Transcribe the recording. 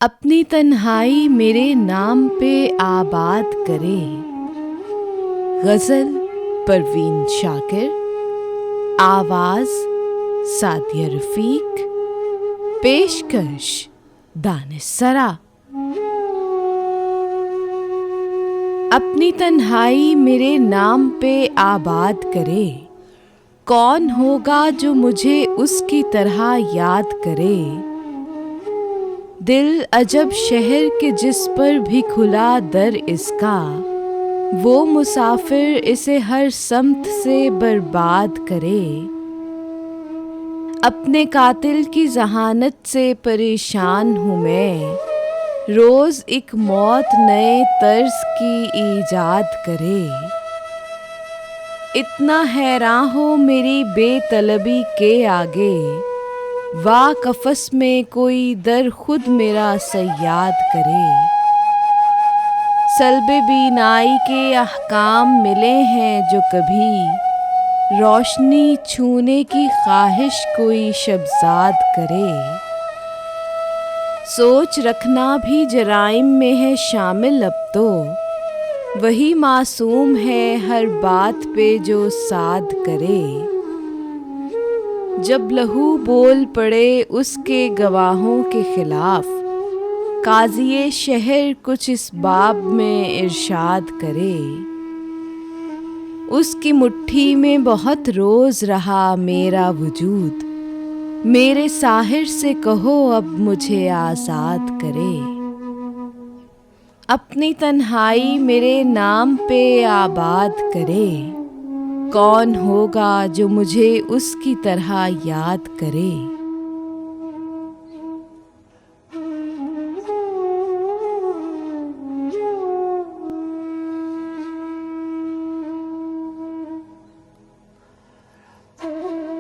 अपनी तन्हाई मेरे नाम पे आबाद करे। गज़ल परवीन शाकिर, आवाज़ सादिया रफ़ीक, पेशकश दानिश सरा। अपनी तन्हाई मेरे नाम पे आबाद करे, कौन होगा जो मुझे उसकी तरह याद करे। दिल अजब शहर के जिस पर भी खुला दर इसका, वो मुसाफिर इसे हर समत से बर्बाद करे। अपने कातिल की ज़हानत से परेशान हूँ मैं, रोज़ एक मौत नए तर्ज की ईजाद करे। इतना हैरान हो मेरी बेतलबी के आगे, वाह कफ़स में कोई दर खुद मेरा सयाद करे। सल्बे बीनाई के अहकाम मिले हैं जो कभी, रोशनी छूने की ख्वाहिश कोई शबज़ाद करे। सोच रखना भी जराइम में है शामिल अब तो, वही मासूम है हर बात पे जो साद करे। जब लहू बोल पड़े उसके गवाहों के खिलाफ, काज़िए शहर कुछ इस बाब में इरशाद करे। उसकी मुट्ठी में बहुत रोज़ रहा मेरा वजूद, मेरे साहिर से कहो अब मुझे आज़ाद करे। अपनी तन्हाई मेरे नाम पे आबाद करे, कौन होगा जो मुझे उसकी तरह याद करे।